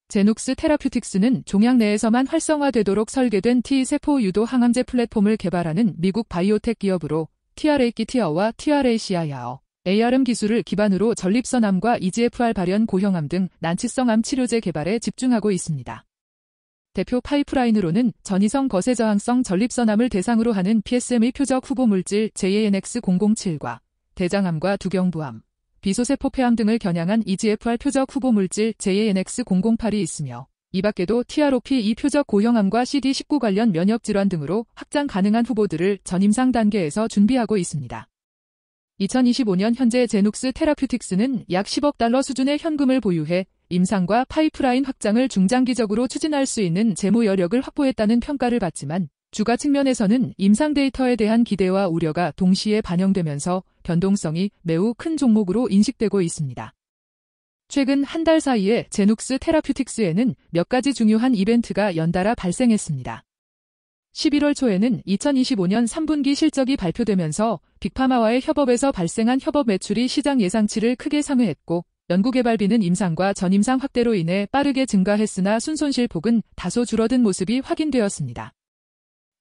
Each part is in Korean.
제눅스 테라퓨틱스는 종양 내에서만 활성화되도록 설계된 T세포 유도 항암제 플랫폼을 개발하는 미국 바이오텍 기업으로 TRA키티아와 TRACI아어, ARM 기술을 기반으로 전립선암과 EGFR 발현 고형암 등 난치성 암 치료제 개발에 집중하고 있습니다. 대표 파이프라인으로는 전이성 거세 저항성 전립선암을 대상으로 하는 PSM의 표적 후보 물질 JANX007과 대장암과 두경부암, 비소세포 폐암 등을 겨냥한 EGFR 표적 후보 물질 JANX008이 있으며 이 밖에도 TROP2 표적 고형암과 CD19 관련 면역질환 등으로 확장 가능한 후보들을 전임상 단계에서 준비하고 있습니다. 2025년 현재 제눅스 테라퓨틱스는 약 10억 달러 수준의 현금을 보유해 임상과 파이프라인 확장을 중장기적으로 추진할 수 있는 재무 여력을 확보했다는 평가를 받지만 주가 측면에서는 임상 데이터에 대한 기대와 우려가 동시에 반영되면서 변동성이 매우 큰 종목으로 인식되고 있습니다. 최근 한 달 사이에 제눅스 테라퓨틱스에는 몇 가지 중요한 이벤트가 연달아 발생했습니다. 11월 초에는 2025년 3분기 실적이 발표되면서 빅파마와의 협업에서 발생한 협업 매출이 시장 예상치를 크게 상회했고 연구개발비는 임상과 전임상 확대로 인해 빠르게 증가했으나 순손실 폭은 다소 줄어든 모습이 확인되었습니다.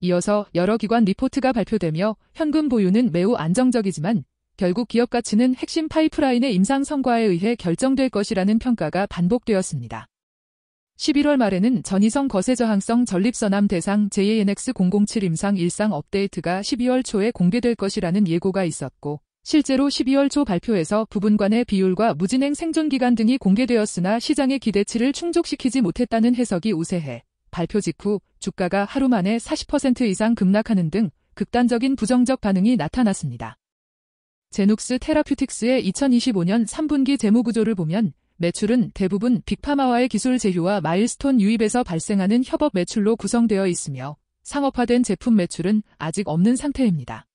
이어서 여러 기관 리포트가 발표되며 현금 보유는 매우 안정적이지만 결국 기업 가치는 핵심 파이프라인의 임상 성과에 의해 결정될 것이라는 평가가 반복되었습니다. 11월 말에는 전이성 거세 저항성 전립선암 대상 JANX007 임상 일상 업데이트가 12월 초에 공개될 것이라는 예고가 있었고 실제로 12월 초 발표에서 부분간의 비율과 무진행 생존 기간 등이 공개되었으나 시장의 기대치를 충족시키지 못했다는 해석이 우세해 발표 직후 주가가 하루 만에 40% 이상 급락하는 등 극단적인 부정적 반응이 나타났습니다. 제눅스 테라퓨틱스의 2025년 3분기 재무구조를 보면 매출은 대부분 빅파마와의 기술 제휴와 마일스톤 유입에서 발생하는 협업 매출로 구성되어 있으며 상업화된 제품 매출은 아직 없는 상태입니다.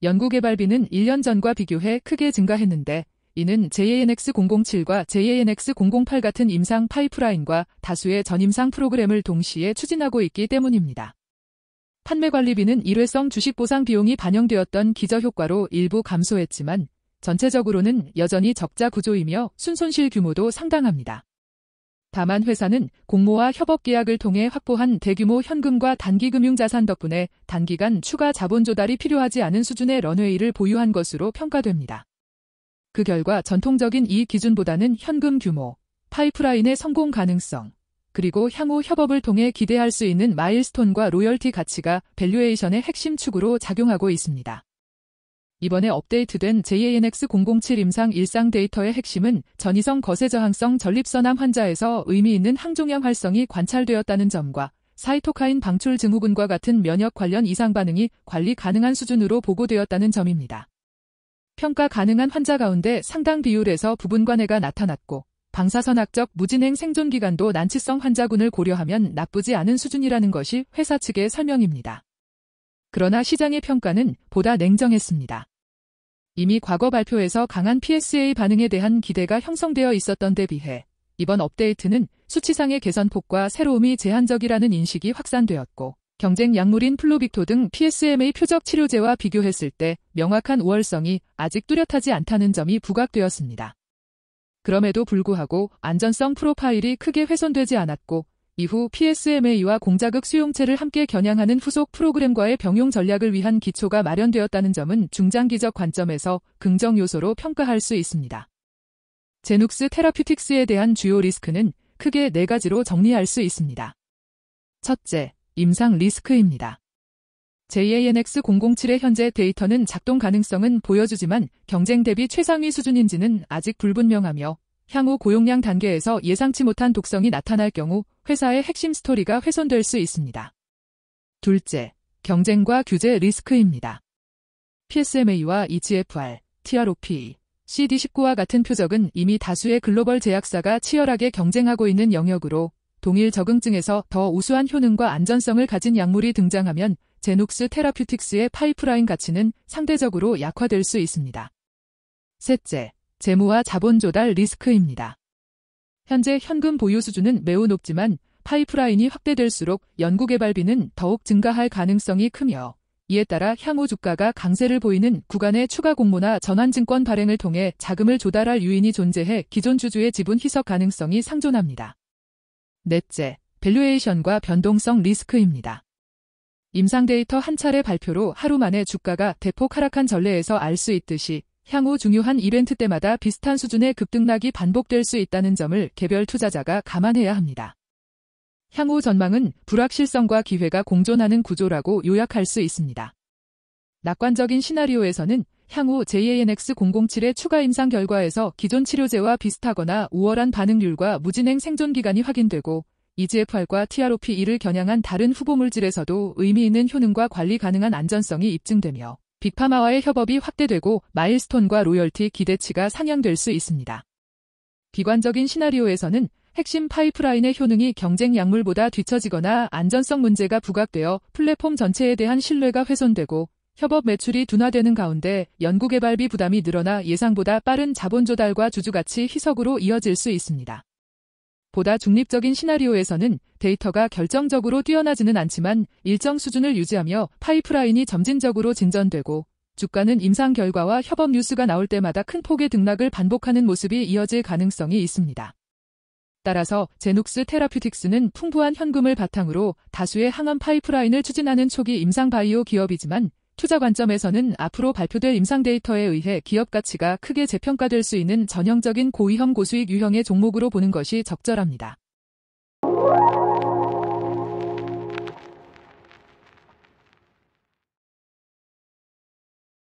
연구개발비는 1년 전과 비교해 크게 증가했는데 이는 JANX007과 JANX008 같은 임상 파이프라인과 다수의 전임상 프로그램을 동시에 추진하고 있기 때문입니다. 판매관리비는 일회성 주식 보상 비용이 반영되었던 기저효과로 일부 감소했지만 전체적으로는 여전히 적자 구조이며 순손실 규모도 상당합니다. 다만 회사는 공모와 협업 계약을 통해 확보한 대규모 현금과 단기금융자산 덕분에 단기간 추가 자본 조달이 필요하지 않은 수준의 런웨이를 보유한 것으로 평가됩니다. 그 결과 전통적인 이익 기준보다는 현금 규모, 파이프라인의 성공 가능성, 그리고 향후 협업을 통해 기대할 수 있는 마일스톤과 로열티 가치가 밸류에이션의 핵심 축으로 작용하고 있습니다. 이번에 업데이트된 JANX007 임상 일상 데이터의 핵심은 전이성 거세 저항성 전립선암 환자에서 의미 있는 항종양 활성이 관찰되었다는 점과 사이토카인 방출 증후군과 같은 면역 관련 이상 반응이 관리 가능한 수준으로 보고되었다는 점입니다. 평가 가능한 환자 가운데 상당 비율에서 부분관해가 나타났고 방사선학적 무진행 생존 기간도 난치성 환자군을 고려하면 나쁘지 않은 수준이라는 것이 회사 측의 설명입니다. 그러나 시장의 평가는 보다 냉정했습니다. 이미 과거 발표에서 강한 PSA 반응에 대한 기대가 형성되어 있었던 데 비해 이번 업데이트는 수치상의 개선폭과 새로움이 제한적이라는 인식이 확산되었고 경쟁 약물인 플루빅토 등 PSMA 표적 치료제와 비교했을 때 명확한 우월성이 아직 뚜렷하지 않다는 점이 부각되었습니다. 그럼에도 불구하고 안전성 프로파일이 크게 훼손되지 않았고 이후 PSMA와 공자극 수용체를 함께 겨냥하는 후속 프로그램과의 병용 전략을 위한 기초가 마련되었다는 점은 중장기적 관점에서 긍정 요소로 평가할 수 있습니다. 제눅스 테라퓨틱스에 대한 주요 리스크는 크게 4가지로 정리할 수 있습니다. 첫째, 임상 리스크입니다. JANX007의 현재 데이터는 작동 가능성은 보여주지만 경쟁 대비 최상위 수준인지는 아직 불분명하며 향후 고용량 단계에서 예상치 못한 독성이 나타날 경우 회사의 핵심 스토리가 훼손될 수 있습니다. 둘째, 경쟁과 규제 리스크입니다. PSMA와 EGFR, TROP2, CD19와 같은 표적은 이미 다수의 글로벌 제약사가 치열하게 경쟁하고 있는 영역으로 동일 적응증에서 더 우수한 효능과 안전성을 가진 약물이 등장하면 제눅스 테라퓨틱스의 파이프라인 가치는 상대적으로 약화될 수 있습니다. 셋째, 재무와 자본 조달 리스크입니다. 현재 현금 보유 수준은 매우 높지만 파이프라인이 확대될수록 연구개발비는 더욱 증가할 가능성이 크며 이에 따라 향후 주가가 강세를 보이는 구간의 추가 공모나 전환증권 발행을 통해 자금을 조달할 유인이 존재해 기존 주주의 지분 희석 가능성이 상존합니다. 넷째, 밸류에이션과 변동성 리스크입니다. 임상 데이터 한 차례 발표로 하루 만에 주가가 대폭 하락한 전례에서 알 수 있듯이 향후 중요한 이벤트 때마다 비슷한 수준의 급등락이 반복될 수 있다는 점을 개별 투자자가 감안해야 합니다. 향후 전망은 불확실성과 기회가 공존하는 구조라고 요약할 수 있습니다. 낙관적인 시나리오에서는 향후 JANX007의 추가 임상 결과에서 기존 치료제와 비슷하거나 우월한 반응률과 무진행 생존 기간이 확인되고 EGFR과 TROP2를 겨냥한 다른 후보물질에서도 의미 있는 효능과 관리 가능한 안전성이 입증되며 빅파마와의 협업이 확대되고 마일스톤과 로열티 기대치가 상향될 수 있습니다. 비관적인 시나리오에서는 핵심 파이프라인의 효능이 경쟁 약물보다 뒤처지거나 안전성 문제가 부각되어 플랫폼 전체에 대한 신뢰가 훼손되고 협업 매출이 둔화되는 가운데 연구개발비 부담이 늘어나 예상보다 빠른 자본 조달과 주주가치 희석으로 이어질 수 있습니다. 보다 중립적인 시나리오에서는 데이터가 결정적으로 뛰어나지는 않지만 일정 수준을 유지하며 파이프라인이 점진적으로 진전되고 주가는 임상 결과와 협업 뉴스가 나올 때마다 큰 폭의 등락을 반복하는 모습이 이어질 가능성이 있습니다. 따라서 제눅스 테라퓨틱스는 풍부한 현금을 바탕으로 다수의 항암 파이프라인을 추진하는 초기 임상 바이오 기업이지만 투자 관점에서는 앞으로 발표될 임상 데이터에 의해 기업 가치가 크게 재평가될 수 있는 전형적인 고위험 고수익 유형의 종목으로 보는 것이 적절합니다.